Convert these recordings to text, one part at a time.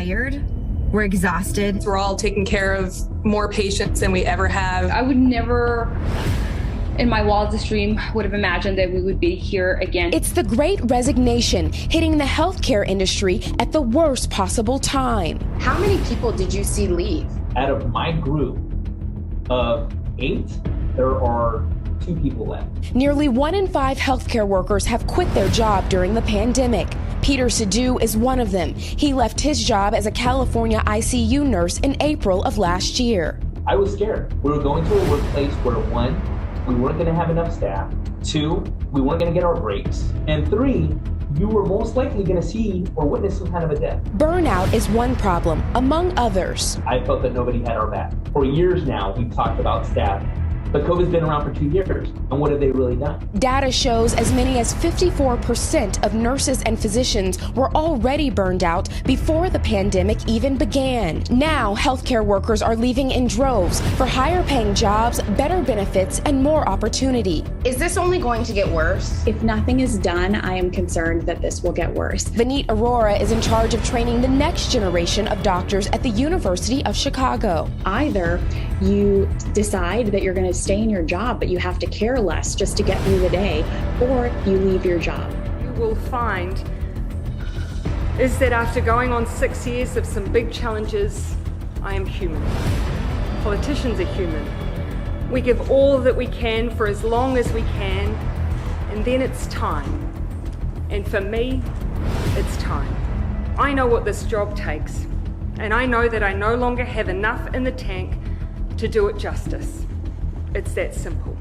tired. We're exhausted. We're all taking care of more patients than we ever have. I would never, in my wildest dream, would have imagined that we would be here again. It's the great resignation hitting the healthcare industry at the worst possible time. How many people did you see leave? Out of my group of 8, there are 2 people left. Nearly 1 in 5 healthcare workers have quit their job during the pandemic. Peter Sidhu is one of them. He left his job as a California ICU nurse in April of last year. I was scared. We were going to a workplace where 1, we weren't going to have enough staff. 2, we weren't going to get our breaks. And 3, you were most likely going to see or witness some kind of a death. Burnout is one problem, among others. I felt that nobody had our back. For years now, we've talked about staff. But COVID's been around for 2 years, and what have they really done? Data shows as many as 54% of nurses and physicians were already burned out before the pandemic even began. Now, healthcare workers are leaving in droves for higher paying jobs, better benefits, and more opportunity. Is this only going to get worse? If nothing is done, I am concerned that this will get worse. Vineet Arora is in charge of training the next generation of doctors at the University of Chicago. Either you decide that you're going to stay in your job, but you have to care less just to get through the day, or you leave your job. You will find is that after going on 6 years of some big challenges, I am human. Politicians are human. We give all that we can for as long as we can, and then it's time. And for me, it's time. I know what this job takes, and I know that I no longer have enough in the tank to do it justice. It's that simple.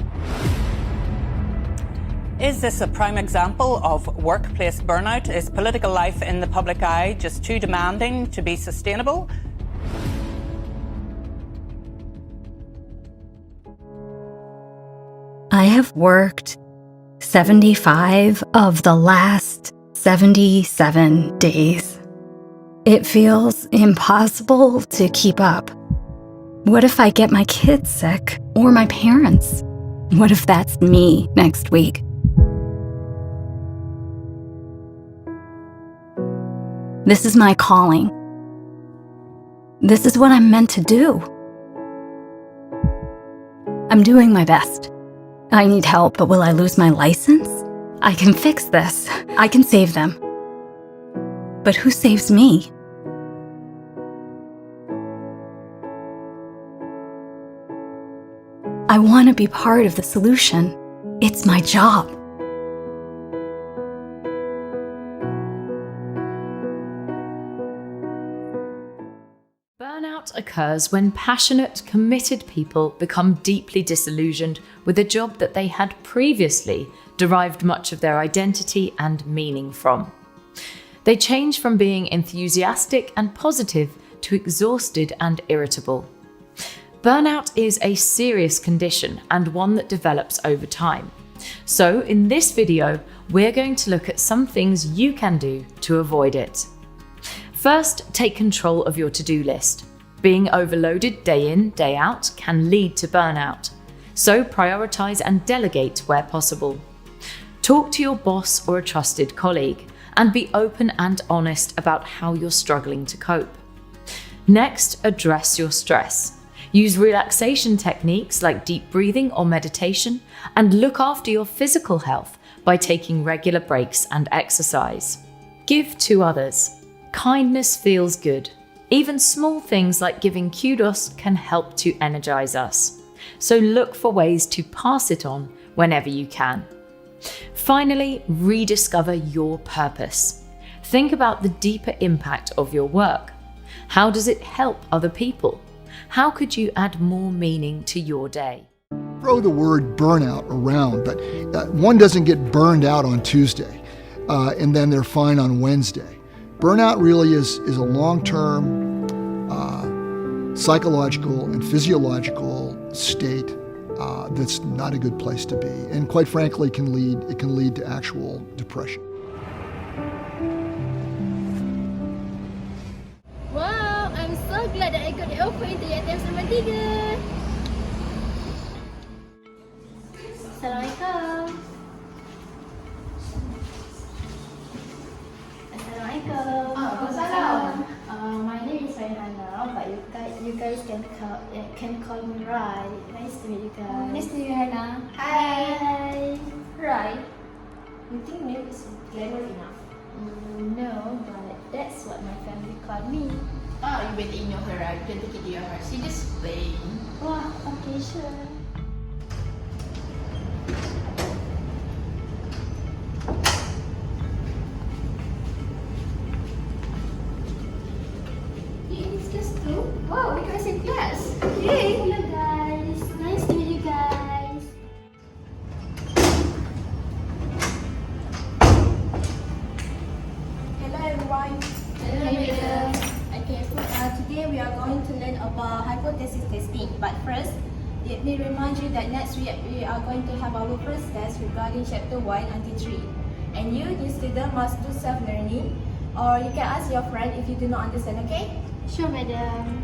Is this a prime example of workplace burnout? Is political life in the public eye just too demanding to be sustainable? I have worked 75 of the last 77 days. It feels impossible to keep up. What if I get my kids sick or my parents? What if that's me next week? This is my calling. This is what I'm meant to do. I'm doing my best. I need help, but will I lose my license? I can fix this. I can save them. But who saves me? I want to be part of the solution. It's my job. Burnout occurs when passionate, committed people become deeply disillusioned with a job that they had previously derived much of their identity and meaning from. They change from being enthusiastic and positive to exhausted and irritable. Burnout is a serious condition and one that develops over time. So in this video, we're going to look at some things you can do to avoid it. First, take control of your to-do list. Being overloaded day in, day out can lead to burnout. So prioritize and delegate where possible. Talk to your boss or a trusted colleague and be open and honest about how you're struggling to cope. Next, address your stress. Use relaxation techniques like deep breathing or meditation, and look after your physical health by taking regular breaks and exercise. Give to others. Kindness feels good. Even small things like giving kudos can help to energize us. So look for ways to pass it on whenever you can. Finally, rediscover your purpose. Think about the deeper impact of your work. How does it help other people? How could you add more meaning to your day? Throw the word burnout around, but one doesn't get burned out on Tuesday and then they're fine on Wednesday. Burnout really is a long-term psychological and physiological state that's not a good place to be, and quite frankly can lead to actual depression. Wow, I'm so glad that I got the offer into ATM sama 3. Assalamualaikum. Assalamualaikum. Waalaikumsalam. My you guys can call me Rai. Nice to meet you guys. Nice to meet you, Hannah. Hi. Rai, you think name is clever enough? No, but that's what my family called me. Oh, you better ignore her, right? Don't take it to your heart. She just playing. Wah, okay, sure. Wow, we got the same class. Hey, hello guys. Nice to meet you guys. Hello everyone. Hello, Amira. Okay, so today we are going to learn about hypothesis testing. But first, let me remind you that next week we are going to have our first test regarding chapter 1 until 3. And you, new student, must do self-learning, or you can ask your friend if you do not understand, okay? Sure, madam.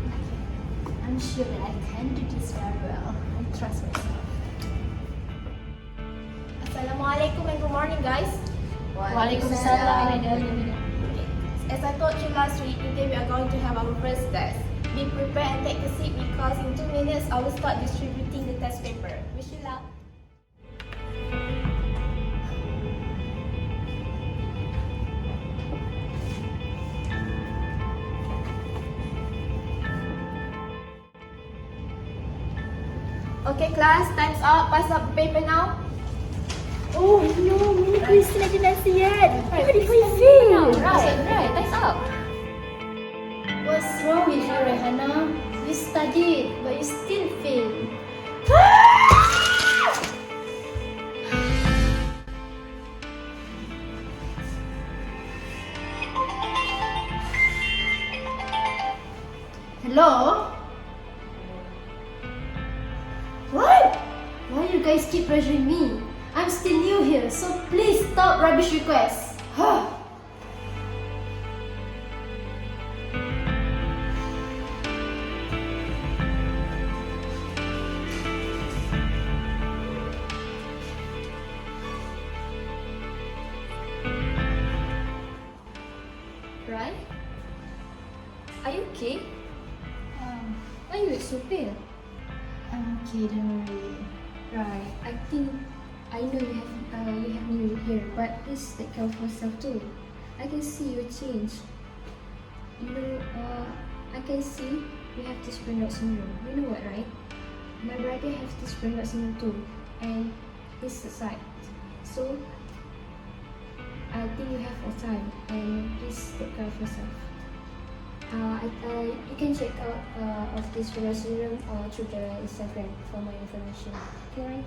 I'm sure that I can do this very well. I trust myself. Assalamualaikum and good morning, guys. Waalaikumsalam. As I told you last week, today we are going to have our first test. Be prepared and take a seat because in 2 minutes I will start distributing the test paper. Wish you luck. Okay class, time's up. Pass up the paper now. Oh no, we still didn't answer yet. What if we fail? Right, time's up. What's wrong with you, Rehana? You studied, but you still failed. Hello? What? Why you guys keep pressuring me? I'm still new here, so please stop rubbish requests. Right? Are you okay? Why you look so pale? I'm okay, don't worry. Right. I think I know you have new hair, but please take care of yourself too. I can see you change. You know, I can see you have this burnout syndrome. You know what, right? My brother has this burnout syndrome too, and he's suicide. So I think you have more time, and please take care of yourself. You can check out of this burnout syndrome through the Instagram for more information. Okay, right?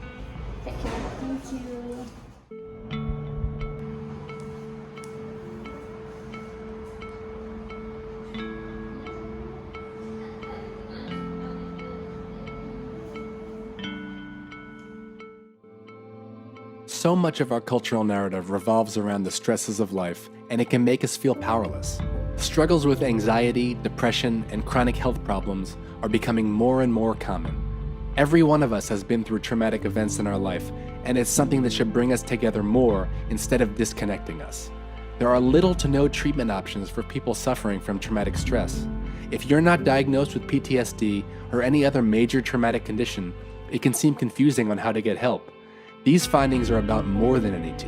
Take care. Thank you. So much of our cultural narrative revolves around the stresses of life, and it can make us feel powerless. Struggles with anxiety, depression, and chronic health problems are becoming more and more common. Every one of us has been through traumatic events in our life, and it's something that should bring us together more instead of disconnecting us. There are little to no treatment options for people suffering from traumatic stress. If you're not diagnosed with PTSD or any other major traumatic condition, it can seem confusing on how to get help. These findings are about more than NET.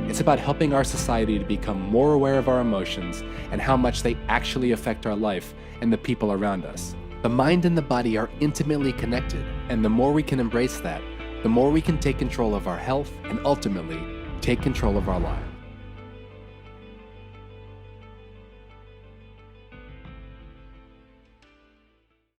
It's about helping our society to become more aware of our emotions and how much they actually affect our life and the people around us. The mind and the body are intimately connected, and the more we can embrace that, the more we can take control of our health and ultimately take control of our lives.